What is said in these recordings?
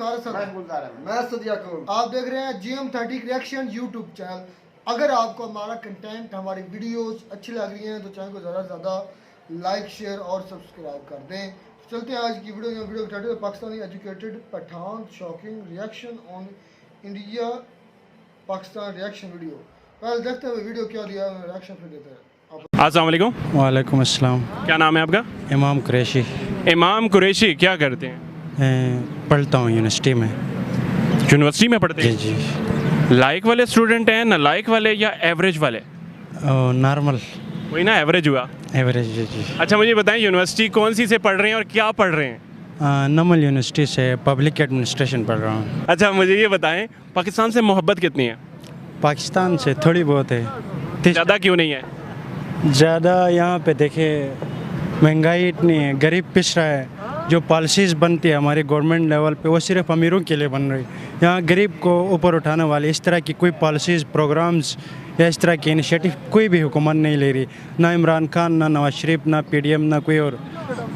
मैं सदिया कौर। आप देख रहे हैं GM30 रिएक्शन यूट्यूब चैनल। अगर आपको हमारा कंटेंट, हमारी वीडियोस अच्छी लग रही हैं तो चैनल को ज़्यादा से ज़्यादा लाइक, शेयर और सब्सक्राइब कर दें। चलते हैं आज की वीडियो के title Pakistani educated Pathan shocking reaction on India Pakistan reaction video. पहले देखते हैं वीडियो क्या दिया है, रिएक्शन फिर देते हैं। अस्सलाम वालेकुम। वालेकुम अस्सलाम। क्या नाम है आपका? इमाम कुरैशी। इमाम कुरैशी, क्या करते हैं? पढ़ता हूँ यूनिवर्सिटी में। यूनिवर्सिटी में पढ़ते हैं? जी जी। लाइक वाले स्टूडेंट हैं, ना लाइक वाले या एवरेज वाले? नॉर्मल। वही ना, एवरेज हुआ। एवरेज जी जी। अच्छा, मुझे बताएं यूनिवर्सिटी कौन सी से पढ़ रहे हैं और क्या पढ़ रहे हैं? नमल यूनिवर्सिटी से पब्लिक एडमिनिस्ट्रेशन पढ़ रहा हूँ। अच्छा, मुझे ये बताएं पाकिस्तान से मोहब्बत कितनी है? पाकिस्तान से थोड़ी बहुत है। ज़्यादा क्यों नहीं है? ज़्यादा यहाँ पे देखे महंगाई इतनी है, गरीब पिस रहा है। जो पॉलिसीज़ बनती है हमारी गवर्नमेंट लेवल पे वो सिर्फ अमीरों के लिए बन रही। यहाँ गरीब को ऊपर उठाने वाली इस तरह की कोई पॉलिसीज़, प्रोग्राम्स या इस तरह की इनिशिएटिव कोई भी हुकूमत नहीं ले रही। ना इमरान खान, ना नवाज शरीफ, ना PDM, ना कोई और।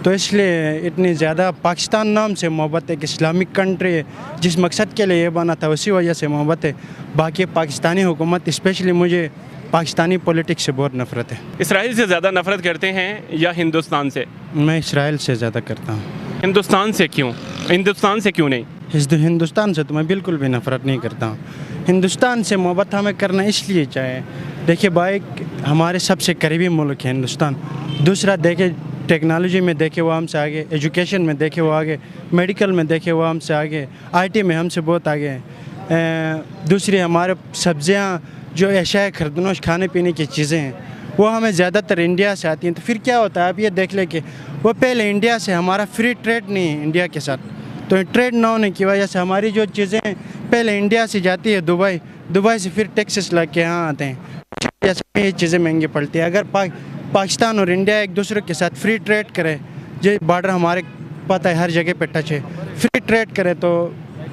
तो इसलिए इतनी ज़्यादा पाकिस्तान नाम से मोहब्बत है कि इस्लामिक कंट्री है, जिस मकसद के लिए ये बना था उसी वजह से मोहब्बत है। बाकी पाकिस्तानी हुकूमत, स्पेशली मुझे पाकिस्तानी पॉलिटिक्स से बहुत नफ़रत है। इसराइल से ज़्यादा नफरत करते हैं या हिंदुस्तान से? मैं इसराइल से ज़्यादा करता हूँ। हिंदुस्तान से क्यों? हिंदुस्तान से क्यों नहीं? हिंदुस्तान से तो मैं बिल्कुल भी नफ़रत नहीं करता हूँ। हिंदुस्तान से मोहब्बत हमें करना इसलिए चाहे, देखिए भाई हमारे सबसे करीबी मुल्क है हिंदुस्तान। दूसरा देखे टेक्नोलॉजी में देखे वो हमसे आगे, एजुकेशन में देखे वो आगे, मेडिकल में देखे वो हमसे आगे, IT में हमसे बहुत आगे हैं। दूसरी हमारे सब्जियाँ जो एशिया खरीदनोश खाने पीने की चीज़ें हैं वो हमें ज़्यादातर इंडिया से आती हैं। तो फिर क्या होता है, आप ये देख लें कि वो पहले इंडिया से हमारा फ्री ट्रेड नहीं है इंडिया के साथ। तो ट्रेड ना होने की वजह से हमारी जो चीज़ें पहले इंडिया से जाती है दुबई से फिर टैक्सेस लग के यहाँ आते हैं, जैसे ये चीज़ें महंगी पड़ती है। अगर पाकिस्तान और इंडिया एक दूसरे के साथ फ्री ट्रेड करे, जो बॉर्डर हमारे पता है हर जगह पे टच है, फ्री ट्रेड करे तो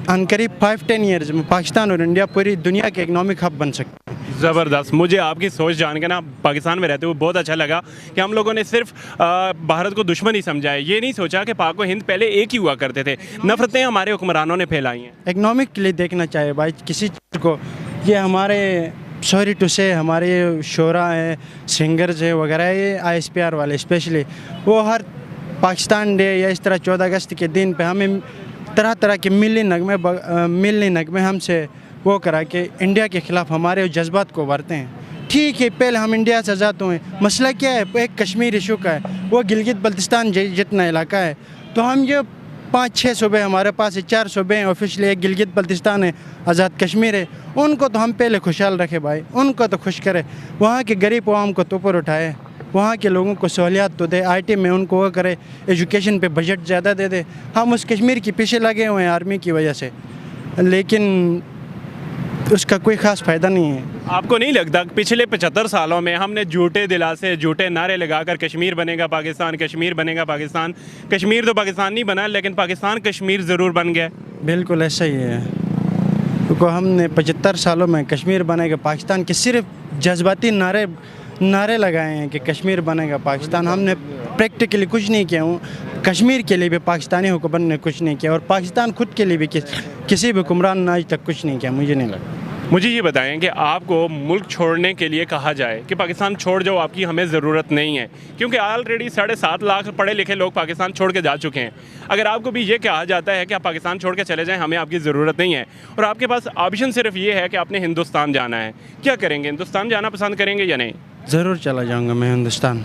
अनकरीब 5-10 ईयर्स में पाकिस्तान और इंडिया पूरी दुनिया के इकनॉमिक हब बन सकते हैं। ज़बरदस्त। मुझे आपकी सोच जान के ना पाकिस्तान में रहते हुए बहुत अच्छा लगा कि हम लोगों ने सिर्फ भारत को दुश्मन ही समझा है, ये नहीं सोचा कि पाक व हिंद पहले एक ही हुआ करते थे। नफरतें हमारे हुक्मरानों ने फैलाई हैं। इकनॉमिक के लिए देखना चाहिए भाई किसी चीज़ को। ये हमारे सॉरी टू से हमारे शोरा हैं, सिंगर्स हैं वगैरह, ये ISPR वाले स्पेशली वो हर पाकिस्तान डे या इस तरह 14 अगस्त के दिन पे हमें तरह तरह के मिलनी नगमे हमसे वो करा के इंडिया के ख़िलाफ़ हमारे जज्बात को उभरते हैं। ठीक है, पहले हम इंडिया से आज़ाद हुए, मसला क्या है, एक कश्मीर इशू का है, वो गिलगित बल्तिस्तान जितना इलाका है। तो हम ये 5-6 सूबे हमारे पास है, 4 सूबे हैं ऑफिशियली, एक गिलगित बल्तिस्तान है, आज़ाद कश्मीर है। उनको तो हम पहले खुशहाल रखे भाई, उनको तो खुश करें, वहाँ के गरीब आवाम को तो ऊपर उठाए, वहाँ के लोगों को सहूलियात तो दे, IT में उनको वो करे, एजुकेशन पे बजट ज़्यादा दे दे। हम उस कश्मीर के पीछे लगे हुए हैं आर्मी की वजह से, लेकिन उसका कोई ख़ास फ़ायदा नहीं है। आपको नहीं लगता पिछले 75 सालों में हमने झूठे दिलासे, झूठे नारे लगाकर कश्मीर बनेगा पाकिस्तान, कश्मीर बनेगा पाकिस्तान, कश्मीर तो पाकिस्तान नहीं बना लेकिन पाकिस्तान कश्मीर ज़रूर बन गया? बिल्कुल ऐसा ही है, क्योंकि हमने 75 सालों में कश्मीर बनेगा पाकिस्तान के सिर्फ जज्बाती नारे लगाए हैं कि कश्मीर बनेगा पाकिस्तान। हमने प्रैक्टिकली कुछ नहीं किया हूँ। कश्मीर के लिए भी पाकिस्तानी हुकूमत ने कुछ नहीं किया और पाकिस्तान खुद के लिए भी किसी भी हुक्मरान ने आज तक कुछ नहीं किया, मुझे नहीं लगा। मुझे ये बताएं कि आपको मुल्क छोड़ने के लिए कहा जाए कि पाकिस्तान छोड़ जाओ, आपकी हमें ज़रूरत नहीं है, क्योंकि ऑलरेडी 7.5 लाख पढ़े लिखे लोग पाकिस्तान छोड़ के जा चुके हैं। अगर आपको भी ये कहा जाता है कि आप पाकिस्तान छोड़ के चले जाएं, हमें आपकी ज़रूरत नहीं है, और आपके पास ऑप्शन सिर्फ ये है कि आपने हिंदुस्तान जाना है, क्या करेंगे? हिंदुस्तान जाना पसंद करेंगे या नहीं? ज़रूर चला जाऊँगा मैं हिंदुस्तान।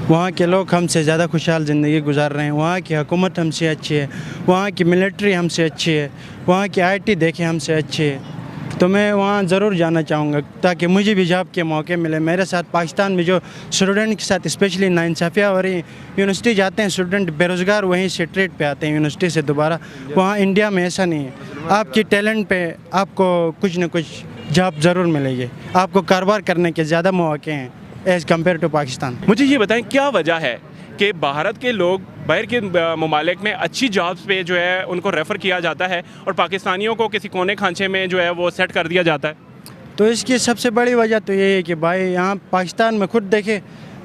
वहाँ के लोग हमसे ज़्यादा खुशहाल ज़िंदगी गुजार रहे हैं, वहाँ की हुकूमत हमसे अच्छी है, वहाँ की मिलिट्री हमसे अच्छी है, वहाँ की IT देखें हमसे अच्छी है। तो मैं वहाँ ज़रूर जाना चाहूँगा ताकि मुझे भी जॉब के मौके मिले। मेरे साथ पाकिस्तान में जो स्टूडेंट के साथ स्पेशली नाइंसाफ़ियाँ हो रही, यूनिवर्सिटी जाते हैं स्टूडेंट बेरोज़गार, वहीं से ट्रेड पे आते हैं यूनिवर्सिटी से दोबारा। वहाँ इंडिया में ऐसा नहीं है, आपकी टैलेंट पे आपको कुछ न कुछ जॉब ज़रूर मिलेगी, आपको कारोबार करने के ज़्यादा मौके हैं एज़ कम्पेयर टू पाकिस्तान। मुझे ये बताएं क्या वजह है कि भारत के लोग बाहर के ममालिक में अच्छी जॉब्स पे जो है उनको रेफ़र किया जाता है और पाकिस्तानियों को किसी कोने खांचे में जो है वो सेट कर दिया जाता है? तो इसकी सबसे बड़ी वजह तो ये है कि भाई यहाँ पाकिस्तान में खुद देखे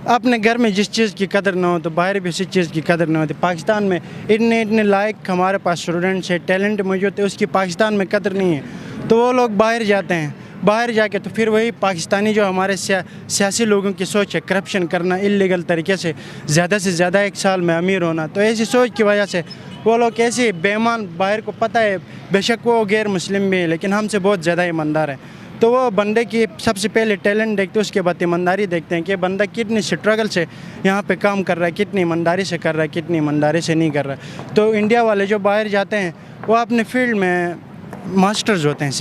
अपने घर में जिस चीज़ की कदर ना हो तो बाहर भी उसी चीज़ की कदर ना होती। पाकिस्तान में इतने इतने लायक हमारे पास स्टूडेंट्स है, टैलेंट मौजूद है, उसकी पाकिस्तान में कदर नहीं है, तो वो लोग बाहर जाते हैं। बाहर जाके तो फिर वही पाकिस्तानी जो हमारे सियासी लोगों की सोच है, करप्शन करना, इलीगल तरीके से ज़्यादा 1 साल में अमीर होना, तो ऐसी सोच की वजह से वो लोग ऐसे बेईमान, बाहर को पता है बेशक वो गैर मुस्लिम भी है लेकिन हमसे बहुत ज़्यादा ईमानदार है, तो वो बंदे की सबसे पहले टैलेंट देखते हैं, उसके बाद ईमानदारी देखते हैं कि बंदा कितनी स्ट्रगल से यहाँ पे काम कर रहा है, कितनी ईमानदारी से कर रहा है, कितनी ईमानदारी से नहीं कर रहा है। तो इंडिया वाले जो बाहर जाते हैं वो अपने फील्ड में मास्टर्स होते हैं,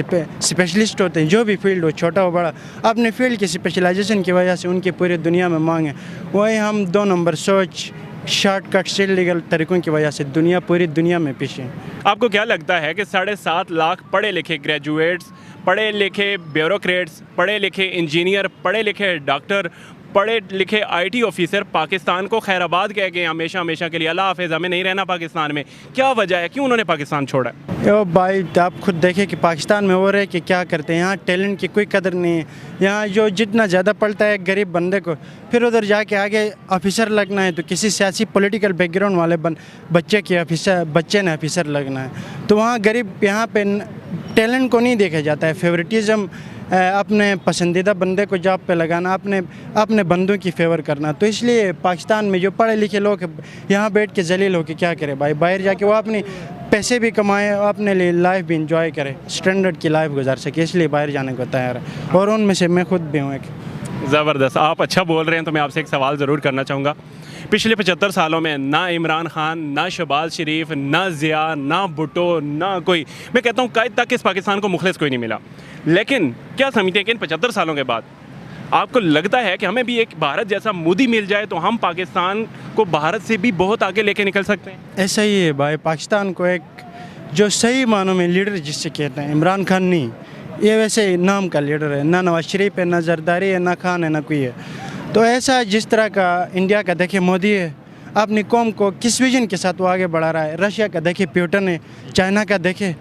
स्पेशलिस्ट होते हैं, जो भी फील्ड हो छोटा हो बड़ा, अपने फील्ड की स्पेशलाइजेशन की वजह से उनकी पूरी दुनिया में मांग है। वही हम 2 नंबर सोच, शॉर्टकट से इलीगल तरीक़ों की वजह से पूरी दुनिया में पीछे हैं। आपको क्या लगता है कि 7.5 लाख पढ़े लिखे ग्रेजुएट्स, पढ़े लिखे ब्यूरोक्रेट्स, पढ़े लिखे इंजीनियर, पढ़े लिखे डॉक्टर, पढ़े लिखे आईटी ऑफिसर पाकिस्तान को खैराबाद कह के हमेशा हमेशा के लिए अल्लाह हाफिज़ हमें नहीं रहना पाकिस्तान में, क्या वजह है, क्यों उन्होंने पाकिस्तान छोड़ा? ओ भाई आप खुद देखें कि पाकिस्तान में हो रहे कि क्या करते हैं, यहाँ टैलेंट की कोई कदर नहीं है। यहाँ जो जितना ज़्यादा पढ़ता है गरीब बंदे को, फिर उधर जाके आगे ऑफिसर लगना है तो किसी सियासी पॉलिटिकल बैकग्राउंड वाले बच्चे ने ऑफिसर लगना है, तो वहाँ गरीब यहाँ पे टैलेंट को नहीं देखा जाता है। फेवरेटिज़म, अपने पसंदीदा बंदे को जॉब पे लगाना, अपने बंदों की फेवर करना, तो इसलिए पाकिस्तान में जो पढ़े लिखे लोग यहाँ बैठ के जलील होकर क्या करे भाई, बाहर जाके वो अपनी पैसे भी कमाए, अपने लिए लाइफ भी इंजॉय करे, स्टैंडर्ड की लाइफ गुजार सके, इसलिए बाहर जाने को तैयार है, और उनमें से मैं खुद भी हूँ एक। ज़बरदस्त, आप अच्छा बोल रहे हैं, तो मैं आपसे एक सवाल ज़रूर करना चाहूँगा। पिछले 75 सालों में ना इमरान खान, ना शहबाज शरीफ, ना ज़िया, ना भुट्टो, ना कोई, मैं कहता हूँ कई तक इस पाकिस्तान को मुखलिस कोई नहीं मिला, लेकिन क्या समझते हैं कि इन 75 सालों के बाद आपको लगता है कि हमें भी एक भारत जैसा मोदी मिल जाए तो हम पाकिस्तान को भारत से भी बहुत आगे लेके निकल सकते हैं? ऐसा ही है भाई, पाकिस्तान को एक जो सही मानों में लीडर जिससे कहते हैं, इमरान खान नहीं, ये वैसे नाम का लीडर है, ना नवाज शरीफ है, ना जरदारी है, ना खान है, ना कोई है, तो ऐसा जिस तरह का इंडिया का देखे मोदी है, अपनी कौम को किस विजन के साथ वो आगे बढ़ा रहा है, रशिया का देखे प्यूटन है, चाइना का देखे,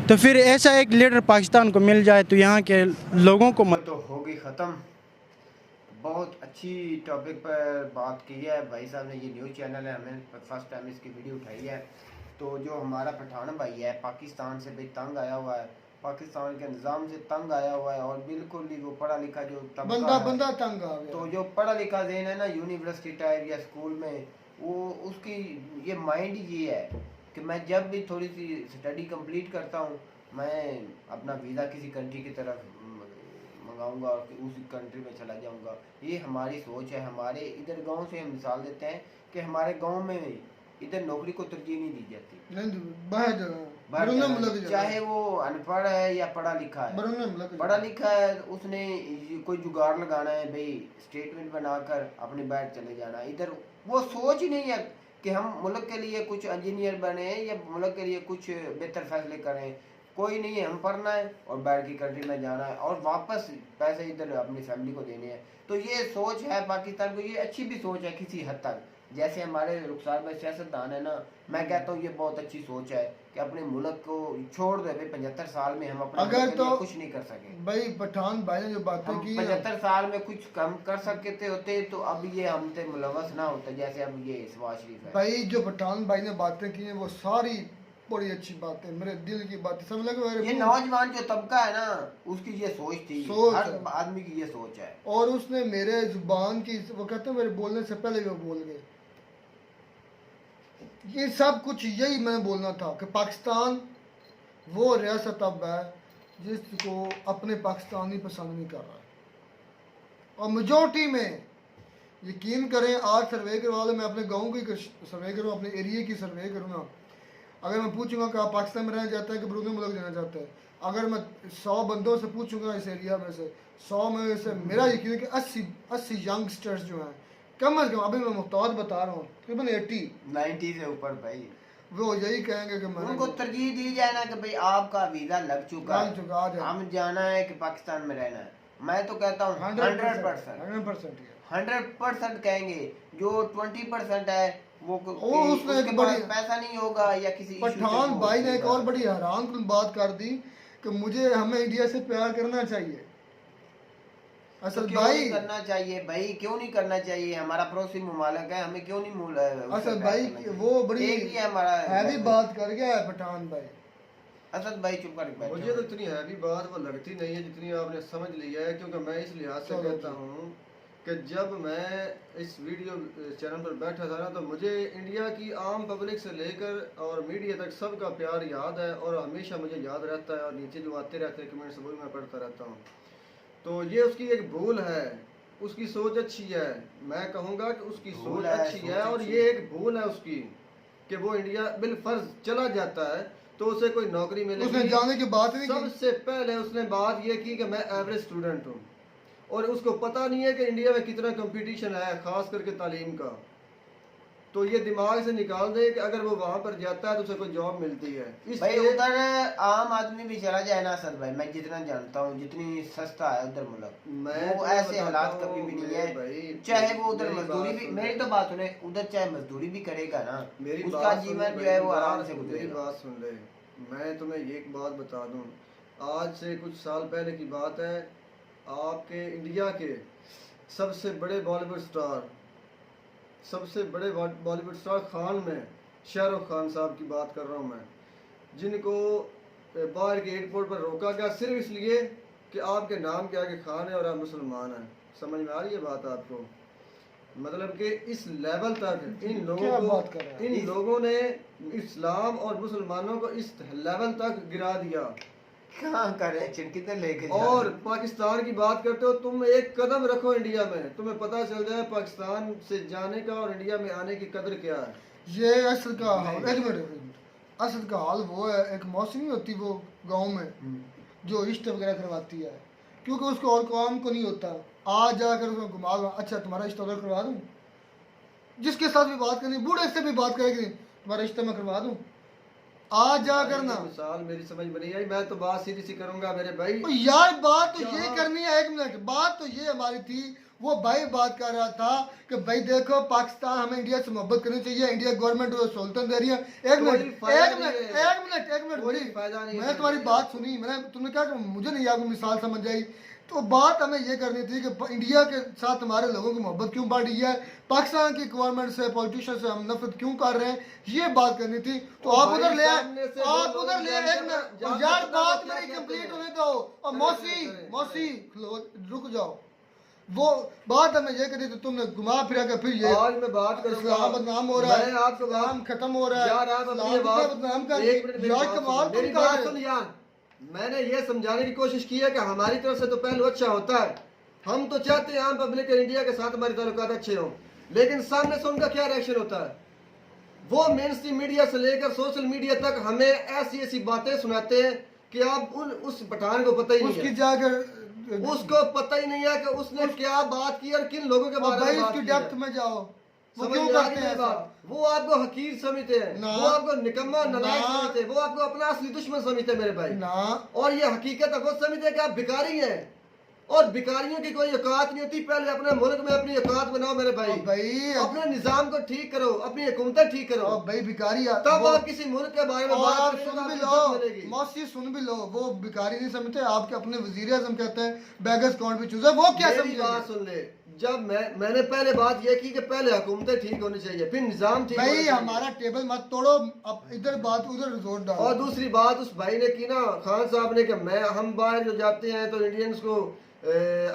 तो फिर ऐसा एक लीडर पाकिस्तान को मिल जाए तो यहाँ के लोगों को तो होगी ख़त्म। बहुत अच्छी टॉपिक पर बात की है भाई साहब ने, ये न्यूज़ चैनल है, हमें फर्स्ट टाइम इसकी वीडियो उठाई है। तो जो हमारा पठान भाई है पाकिस्तान से भाई तंग आया हुआ है, पाकिस्तान के निज़ाम से तंग आया हुआ है, और बिल्कुल ही वो पढ़ा लिखा जो बंदा तंग आ गया। तो जो पढ़ा लिखा ज़हन है ना, यूनिवर्सिटी टाइप या स्कूल में, वो उसकी ये माइंड ये है कि मैं जब भी थोड़ी सी स्टडी कंप्लीट करता हूँ, मैं अपना वीज़ा किसी कंट्री की तरफ मंगाऊंगा और उस कंट्री में चला जाऊंगा। ये हमारी सोच है। हमारे इधर गांव से हम मिसाल देते हैं कि हमारे गांव में इधर नौकरी को तरजीह नहीं दी जाती, चाहे वो अनपढ़ है या पढ़ा लिखा है। पढ़ा लिखा है उसने कोई जुगाड़ लगाना है भाई, स्टेटमेंट बनाकर अपने बैठ चले जाना। इधर वो सोच ही नहीं है कि हम मुल्क के लिए कुछ इंजीनियर बने या मुल्क के लिए कुछ बेहतर फैसले करें, कोई नहीं है। हम पढ़ना है और बाहर की कंट्री में जाना है और वापस पैसे इधर अपनी फैमिली को देने हैं। तो ये सोच है पाकिस्तान को, ये अच्छी भी सोच है किसी हद तक। जैसे हमारे रुखसार भाई सियासतदान है ना, मैं कहता हूँ ये बहुत अच्छी सोच है कि अपने मुल्क को छोड़ दे भाई। 75 साल में हम अपने अगर तो कुछ नहीं कर सके भाई, पठान भाई ने जो बातें की, 75 साल में कुछ कम कर सकते होते तो अब ये हमसे मुलवस ना होता जैसे अब ये शहबाज शरीफ है। भाई जो पठान भाई ने बातें की हैं वो सारी बड़ी अच्छी बात है, मेरे दिल की बात है, समझ लगे। ये नौजवान जो तबका है ना, उसकी ये सोच थी, हर आदमी की ये सोच है। और उसने मेरे जुबान की, वो कहते हैं मेरे बोलने से पहले वो बोल गए। ये सब कुछ यही मैंने बोलना था कि पाकिस्तान वो रियासत अब है जिसको अपने पाकिस्तानी पसंद नहीं कर रहा है, और मेजोरिटी में यकीन करें, आज सर्वे करवा लो, मैं अपने गाँव की सर्वे करूँ, अपने एरिया की सर्वे करूँ ना, अगर मैं पूछूंगा कि आप पाकिस्तान में रहना चाहते हैं कि बरूनी मुल्क जाना चाहते हैं, अगर मैं 100 बंदों से पूछूंगा इस एरिया में से, 100 में से मेरा यकीन है कि 80 यंगस्टर्स जो हैं, कम अज कम, अभी मैं मुख्तार बता रहा हूँ, तकरीबन 90 से ऊपर भाई, वो यही कहेंगे कि उनको तरजीह दी जाए ना कि भाई आपका वीजा लग चुका है, हम जाना है कि पाकिस्तान में रहना है। मैं तो कहता हूँ 100% कहेंगे। जो 20% है वो उसने एक बड़ी पैसा नहीं होगा या किसी पठान भाई ने एक और बड़ी हैरान कुन बात कर दी कि हमें इंडिया से प्यार करना चाहिए। असल तो क्यों भाई नहीं करना चाहिए भाई, क्यों नहीं करना चाहिए? हमारा पड़ोसी ममालिक है, हमें क्यों नहीं असल भाई वो बड़ी एक ही है हमारा हैवी बात कर गया है पठान भाई। असद भाई चुप कर बैठो। मुझे तो इतनी हैवी बात वो लगती नहीं है जितनी आपने समझ लिया है, क्योंकि मैं इस लिहाज से चलो कहता जी। हूँ कि जब मैं इस वीडियो चैनल पर बैठा था ना, तो मुझे इंडिया की आम पब्लिक से लेकर और मीडिया तक सबका प्यार याद है और हमेशा मुझे याद रहता है, और नीचे जो आते रहते हैं कमेंट्स वो भी मैं पढ़ता रहता हूँ। तो ये उसकी एक भूल है, उसकी सोच अच्छी है, मैं कहूँगा कि उसकी भूल सोच है, अच्छी सोच है, और अच्छी ये है। एक भूल है उसकी कि वो इंडिया बिलफर्ज चला जाता है तो उसे कोई नौकरी उसने मिलेगी। जाने की बात नहीं की। सबसे पहले उसने बात ये की कि मैं एवरेज स्टूडेंट हूँ, और उसको पता नहीं है कि इंडिया में कितना कंपटीशन है, खास करके तालीम का। तो ये दिमाग से निकाल दे कि अगर वो वहाँ पर जाता है तो उसे कोई जॉब मिलती है। भाई इसलिए उधर आम आदमी भी चला जाए ना असद भाई, मैं जितना जानता हूँ जितनी सस्ता है उधर मुल्क, मैं वो तुम्हें ऐसे हालात बताता कभी हूँ भी नहीं मेरे है। भाई, चाहे वो उधर मेरी मजदूरी बात भी, सुन मेरी ले। तो बात सुने, उधर चाहे मजदूरी भी करेगा ना, मेरी उसका बात सुन जीवन ले, जो है वो मेरी आराम बात- से मेरी गुजरेगा। बात सुन ले। मैं तुम्हें एक बात बता दूं, आज से कुछ साल पहले की बात है, आपके इंडिया के सबसे बड़े बॉलीवुड स्टार, सबसे बड़े बॉलीवुड स्टार खान में शाहरुख खान साहब की बात कर रहा हूँ मैं, जिनको बाहर के एयरपोर्ट पर रोका गया सिर्फ इसलिए कि आपके नाम के आगे खान है और आप मुसलमान हैं। समझ में आ रही है बात आपको? मतलब कि इस लेवल तक इन लोगों क्या को, बात कर रहा है? इन लोगों ने इस्लाम और मुसलमानों को इस लेवल तक गिरा दिया। कहाँ करे किधर लेके जा और रहे हैं? पाकिस्तान की बात करते हो, तुम एक कदम रखो इंडिया में, तुम्हें पता चल जाए पाकिस्तान से जाने का और इंडिया में आने की कदर क्या है। ये असल का हाल, एक मिनट, असल का हाल वो है, एक मौसम नहीं होती वो गांव में जो रिश्ते वगैरह करवाती है, क्योंकि उसको और काम को नहीं होता, आ जाकर उसको घुमा दो, अच्छा तुम्हारा रिश्ता उधर करवा दूँ, जिसके साथ भी बात करनी, बूढ़े से भी बात करेगी तुम्हारा रिश्ता मैं करवा दूँ, आ जा करना। मिसाल मेरी समझ में नहीं आई, मैं तो बात सीधी सी करूंगा मेरे भाई। तो यार बात तो ये क्या? करनी है, एक मिनट, बात तो ये हमारी थी, वो भाई बात कर रहा था कि भाई देखो पाकिस्तान, हमें इंडिया से मोहब्बत करनी चाहिए, इंडिया गवर्नमेंट जो सहूलतें दे रही है। एक कोई मिनट फायदा एक नहीं मिनट है। एक मिनट एक मिनट कोई बड़ी, फायदा नहीं मैंने है। तुम्हारी बात सुनी, मैंने, तुमने कहा कि मुझे नहीं आपको मिसाल समझ आई, तो बात हमें ये करनी थी कि इंडिया के साथ हमारे लोगों की मोहब्बत क्यों बढ़ रही है, पाकिस्तान की गवर्नमेंट से, पॉलिटिशियन से हम नफरत क्यों कर रहे हैं, ये बात करनी थी। तो आप भाई उधर ले आए, सामने से आप दो उधर लोग ले आए, एक जानते मिनट, हैं, जानते यार हैं बात क्या मेरी कहते कंप्लीट हैं। होने दो, और करें, मौसी करें, मौसी रुक जाओ, वो बात हमें ये करी, तो तुमने घुमा फिरा के फिर ये आज मैं बात करूंगा, इस्लाम बदनाम हो रहा है, मैं आपको बात- इस्लाम खत्म हो रहा है, यार आप अपनी इस्लाम बात कितना बदनाम कर, एक मिनट मेरी यार बात कमाल सुन, तुम मेरी कर बात रहे हो। सुन यार। मैंने ये समझाने की कोशिश की है कि हमारी तरफ से तो पहलू अच्छा होता है, हम तो चाहते हैं आम पब्लिक इंडिया के साथ हमारे ताल्लुकात अच्छे हों, लेकिन सामने से उनका क्या रिएक्शन होता है, वो मेन स्ट्रीम मीडिया से लेकर सोशल मीडिया तक हमें ऐसी ऐसी बातें सुनाते हैं कि आप उस पठान को पता ही नहीं उसकी है, जाकर उसको पता ही नहीं है कि उसने क्या बात की और किन लोगों के और बारे भाई में बात उसकी की है। डेप्थ में जाओ, वो समझ क्यों में आ रही करते है हैं बात? ऐसा? वो आपको हकीर समझते हैं, ना। वो आपको निकम्मा नालायक ना। समझते हैं, वो आपको अपना असली दुश्मन समझते हैं मेरे भाई। ना, और ये हकीकत खुद समझते हैं कि आप भिखारी हैं, और भिखारियों की कोई औकात नहीं होती। पहले अपने मुल्क में अपनी औकात बनाओ मेरे भाई, और भाई अपने निजाम को ठीक करो, अपनी हुकूमतें ठीक करो, और भाई भिखारी तब वो- आप किसी मुल्क के बारे में और बात आप करेंगे तो सुन भी आपको इज्जत लो, मिलेगी। मौसी सुन भी लो, वो भिखारी नहीं समझते, आपके अपने वजीर आजम कहते हैं बेगर्स काउंट भी चूजा, वो क्या मेरी बात समझे? सुन ले, जब मैंने पहले बात यह की कि पहले हुकूमतें ठीक होनी चाहिए, फिर निजाम ठीक होना भाई चाहिए। हमारा टेबल मत तोड़ो, अब इधर बात उधर जोर डालो। और दूसरी बात उस भाई ने की ना, खान साहब ने, कि हम बाहर जो जाते हैं तो इंडियंस को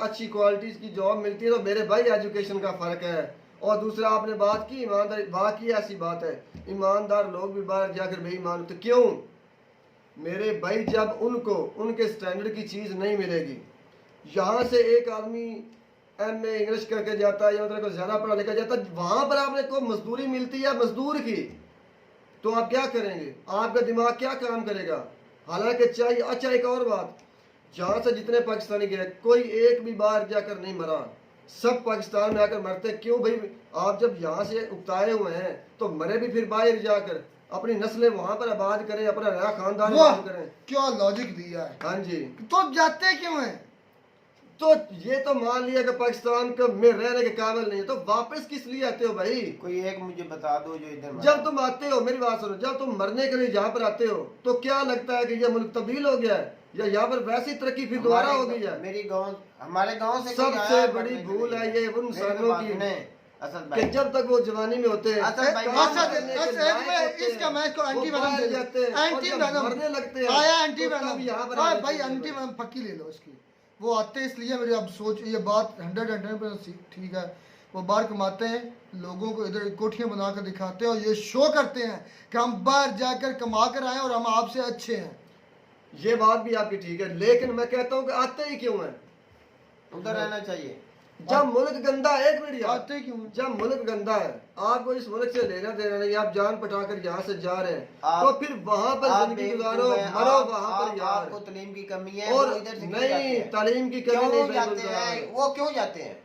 अच्छी क्वालिटीज की जॉब मिलती है, तो मेरे भाई एजुकेशन का फर्क है। और दूसरा आपने बात की ईमानदारी, वाकई ऐसी बात है, ईमानदार लोग भी बाहर जाकर बेईमान होते क्यों मेरे भाई? जब उनको उनके स्टैंडर्ड की चीज नहीं मिलेगी, यहाँ से एक आदमी MA इंग्लिश करके जाता है या उधर को ज्यादा पढ़ा लिखा जाता है, वहां पर आपने को मजदूरी मिलती है मजदूर की, तो आप क्या करेंगे? आपका दिमाग क्या काम करेगा? हालांकि चाहिए। अच्छा एक और बात, जहाँ से जितने पाकिस्तानी गए कोई एक भी बाहर जाकर नहीं मरा, सब पाकिस्तान में आकर मरते हैं। क्यों भाई? आप जब यहाँ से उगताए हुए हैं तो मरे भी फिर बाहर जाकर, अपनी नस्लें वहां पर आबाद करें, अपना नया खानदान वाह, आबाद करें। क्या लॉजिक दिया है। हाँ जी, तो जाते क्यों हैं? तो ये तो मान लिया कि पाकिस्तान को में रहने के काबिल नहीं है, तो वापस किस लिए आते हो भाई? कोई एक मुझे बता दो जो इधर जब तुम आते हो, मेरी बात सुनो, जब तुम मरने के लिए यहाँ पर आते हो तो क्या लगता है कि ये मुल्क तब्दील हो गया है या यहाँ पर वैसी तरक्की फिर दोबारा हो गई है? मेरी गांव, हमारे गांव से कोई सबसे आया बड़ी पढ़ने के भूल लिए? है ये उन मेरी इंसानों बात की सुने, असद कि भाई, जब तक वो जवानी में होते हैं असद भाई, काम अच्छा, करने के अच्छा, लायक होते इसका हैं, मैं इसको वो एंटी बाहर वेनम जाते हैं और एंटी जब वेनम मरने लगते हैं आया एंटी तो तब वेनम यहाँ पर हाँ आने भाई, चाहिए। एंटी वेनम पक्की ले लो इसकी। वो आते हैं इसलिए मेरी अब सोच, ये बात 100% ठीक है। वो बाहर कमाते हैं, लोगों को इधर कोठियाँ बना कर दिखाते हैं और ये शो करते हैं कि हम बाहर जाकर कमा कर आए और हम आपसे अच्छे हैं। ये बात भी आपकी ठीक है, लेकिन मैं कहता हूँ कि आते ही क्यों है? उधर रहना चाहिए। जब मुल्क गंदा है, एक मिनट यार, आते क्यों हैं? जब मुल्क गंदा है, आपको इस मुल्क से लेना देना नहीं, आप जान पटाकर यहाँ से जा रहे हैं, आप- तो फिर वहाँ पर आप जिंदगी बेवकूफ गुजारो, हैं, मरो आप- वहाँ पर आप- यार। आपको तालीम की कमी है, और वो इधर से क्यों नहीं, जाते हैं? तालीम की कमी क्यों नहीं जाते बिल्कुल हैं? वो क्यों जाते हैं?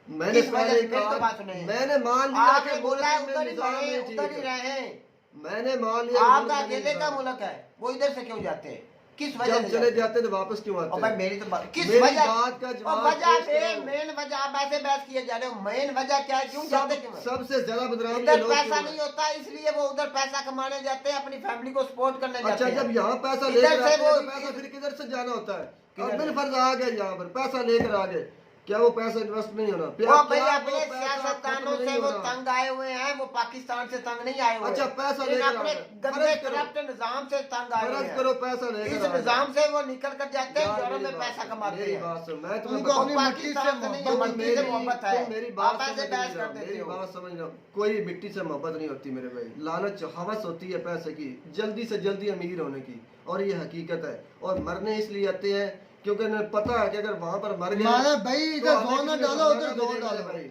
मैंने किस वजह पहले से? मेरी तो कहा, बात सुने। मैंने मान लिया आपने कि बोला है मुल्क में उधर ही निजाम रहे, नहीं उधर ही ठीक है। रहे। मैंने मान लिया कि आपका मुल्क में अकेले का निजाम- मुल्क है, वो इधर से क्यों जाते हैं? किस वजह जब से चले जाते हैं? जाते तो वापस क्यों और आते भाई हैं? मेरी तो बात, किस मेरी वजह? बात का और जवाब वजह पेश से करो। मेन वजह आप ऐसे बहस किए जा रहे हो, मेन वजह क्या है, क्यों जाते क्यों हैं? सबसे ज्यादा बदनाम ये इधर लोग पैसा क्यों नहीं हैं? होता, इसलिए वो उधर पैसा कमाने जाते हैं, अपनी फैमिली को सपोर्ट करने अच्छा, जाते हैं। जब यहाँ पैसा इधर लेकर से आते हैं वो- तो पैसा फिर किधर से जाना होता है? किधर अब से? बिल फर्ज आ गए यहाँ पर, पैसा लेकर आ गए, क्या वो पैसा इन्वेस्ट नहीं होना? वो भाई क्या अपने वो पैसा सियासतदानों खत्म से नहीं वो होना? तंग आए हुए हैं, वो पाकिस्तान से तंग नहीं आए हुए। अच्छा, पैसा लेकिन लेकर अपने आ गए। गंदे फर्ज करो। करप्ट निजाम से तंग आए हुए फर्ज हैं। करो पैसा लेकर इस आ गए। निजाम से वो निकल कर जाते हैं, यार, जोरों मेरी में बात पैसा सुन, कमाते मेरी हैं। बात सुन, मैं तुम्हें उनको बताऊं- अपनी वो मिट्टी से पाकिस्तान से नहीं, मोहब्बत मट्टी से मेरी- मोहब्बत है। तुम मेरी आप बात ऐसे समझ बहस नहीं कर रहे हो, देते मेरी हो। बात समझ लो, कोई मिट्टी से मोहब्बत नहीं होती मेरे भाई। लालच हवस होती है पैसे की, जल्दी से जल्दी अमीर होने की, और ये हकीकत है। और मरने इसलिए आते हैं क्योंकि उन्हें पता है कि अगर वहां पर मर गए माना भाई तो इधर हमें जोन ना किसी डालो, को उधर खाना जोन मिलेगा डालो। भाई।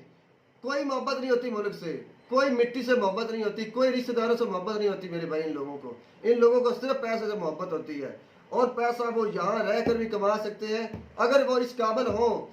कोई मोहब्बत नहीं होती मुल्क से, कोई मिट्टी से मोहब्बत नहीं होती, कोई रिश्तेदारों से मोहब्बत नहीं होती मेरे भाई। इन लोगों को सिर्फ पैसे से मोहब्बत होती है, और पैसा वो यहाँ रहकर भी कमा सकते हैं अगर वो इस काबिल हो।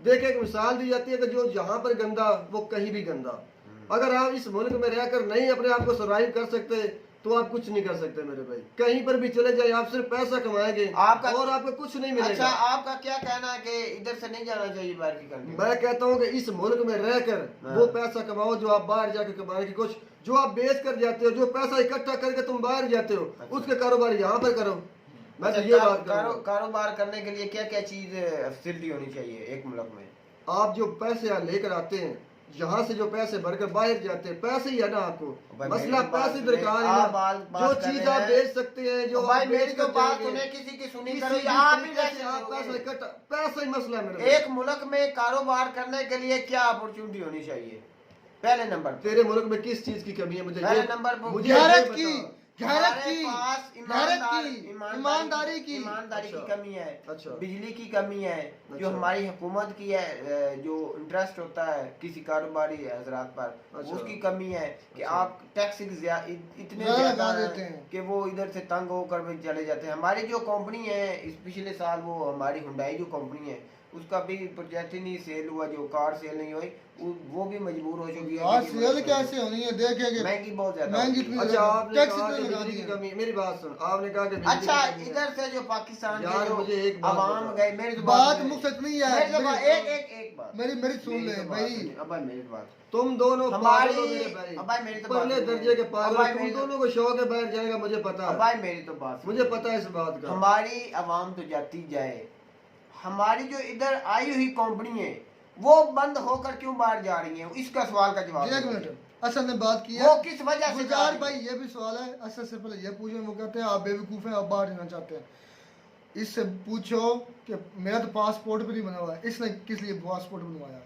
देखे एक मिसाल दी जाती है कि जो यहाँ पर गंदा वो कहीं भी गंदा। अगर आप इस मुल्क में रहकर नहीं अपने आप को सर्वाइव कर सकते तो आप कुछ नहीं कर सकते मेरे भाई। कहीं पर भी चले जाए, आप सिर्फ पैसा कमाएंगे आपका- और आपको कुछ नहीं अच्छा, मिलेगा। आपका क्या कहना है कि इधर से नहीं जाना चाहिए बाहर की कंट्री में? मैं कहता हूँ कि इस मुल्क में रहकर हाँ। वो पैसा कमाओ जो आप बाहर जाकर कमाने की कोशिश, जो आप बेच कर जाते हो, जो पैसा इकट्ठा करके तुम बाहर जाते हो, उसके कारोबार यहाँ पर करो। मैं तो अच्छा, ये बात करूँ, कारोबार करने के लिए क्या क्या चीज फैसिलिटी होनी चाहिए एक मुल्क में? आप जो पैसे यहाँ लेकर आते हैं, यहाँ से जो पैसे भरकर बाहर जाते हैं, पैसे ही है ना आपको। भाई मसला मेरी तो बात पैसे सुने, दरकार है आप ना। बात जो कर चीज रहे आप हैं। बेच सकते हैं, जो भाई आप मेरी बेच तो कर बात जाएंगे, सुने, किसी की सुनी किसी करो, भी यहाँ भी तरीके से वैसे आप पैसा लोगे। इकट्ठा, पैसा ही मसला है मेरे भाई। एक मुल्क में कारोबार करने के लिए क्या अपॉर्चुनिटी होनी चाहिए? पहले नंबर पे। तेरे मुल्क में किस चीज की कमी है मुझे पहले ये- नंबर पर मुझे गैरत ये की, बता। गैरत हमारे की, पास गैरत की, ईमानदारी की। ईमानदारी की अच्छा। कमी है, अच्छा। बिजली की कमी है, जो अच्छा। हमारी हुकूमत की है, जो इंटरेस्ट होता है किसी कारोबारी हजरात पर, अच्छा। उसकी कमी है कि अच्छा। आप टैक्स इतने ज्यादा ज्यादा लगा देते हैं हैं। कि वो इधर से तंग होकर भी चले जाते हैं। हमारी जो कंपनी है, इस पिछले साल वो हमारी हुंडई जो कंपनी है, उसका भी प्रोजेक्ट ही नहीं सेल हुआ, जो कार सेल नहीं हुई, वो भी मजबूर हो चुकी है। यार कि सेल कैसे होनी है, देखेंगे महंगी बहुत ज्यादा महंगी होती है। इतनी अच्छा, आपने टैक्स कहा इतने कि लगा बिजली की दिए। कमी, मेरी बात सुन, आपने कहा कि बिजली की अच्छा, कमी है। इधर से जो पाकिस्तान यार, के जो मुझे एक बात अवाम बता। गए, मेरी तो बात सुने। मुख्तलिफ नहीं है, मेरी तो बात- मेरी- एक बात मेरी सुन मेरी ले तो बात भाई। सुनिए। अब भाई मेरी बात, तुम दोनों हमारी- पागल हो मेरे भाई। अब भाई मेरी तो बात पहले सुनिए। दर्जे के अब पागल भाई हो, तुम मेरी तो- दोनों को शौक है बाहर जाएगा, मुझे पता अब है, भाई मेरी तो बात मुझे सुनिए। पता है इस बात का। हमारी अवाम तो जाती जाए, हमारी जो इधर आई हुई कंपनी है वो बंद होकर क्यों बाहर जा रही है? इसका सवाल का जवाब एक दो। मिनट, असल में बात की वो है किस वजह से जा गुलजार रही भाई, है? ये भी सवाल है। असल से पहले ये पूछो, वो कहते हैं आप बेवकूफ़ हैं, आप बाहर जाना चाहते हैं। इससे पूछो कि मेरा तो पासपोर्ट भी नहीं बना हुआ है, इसने किस लिए पासपोर्ट बनवाया?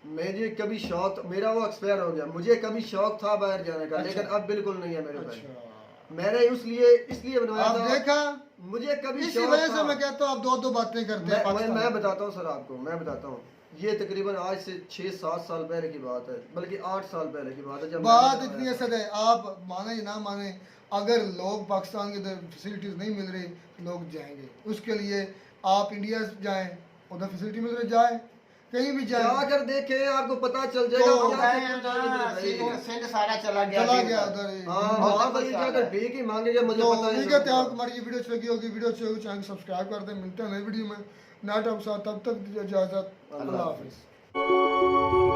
मुझे कभी शौक, मेरा वो एक्सपायर हो गया, मुझे कभी शौक था बाहर जाने का, अच्छा। लेकिन अब बिल्कुल नहीं है मेरे भाई। अच्छा, मैंने इसलिए बनवाया आप था, देखा, मुझे कभी इसी शौक वजह से था। मैं कहता हूँ आप दो दो बातें करते हैं मैं पाकिस्तान। बताता हूँ सर आपको, मैं बताता हूँ, ये तकरीबन आज से 6-7 साल पहले की बात है, बल्कि 8 साल पहले की बात है, जब बात मैंने इतनी बनवाया असद है, आप माने या ना माने, अगर लोग पाकिस्तान के अंदर फैसिलिटीज नहीं मिल रही, लोग जाएंगे। उसके लिए आप इंडिया जाएं, उधर फैसिलिटी मिल रही जाए, कहीं भी जाए जाकर देखें, आपको पता चल जाएगा तो क्या टेक्नोलॉजी मेरे भाई। सिंध सारा चला गया चला सिंध। गया उधर ही। हाँ वहाँ पर जाकर भीख ही मांगेंगे, मुझे तो पता है उम्मीद करते हैं आपको हमारी ये वीडियो अच्छी लगी होगी। वीडियो अच्छी होगी चैनल सब्सक्राइब कर दें। मिलते हैं नई वीडियो में नया टॉप साथ, तब तक इजाजत, अल्लाह हाफिज़।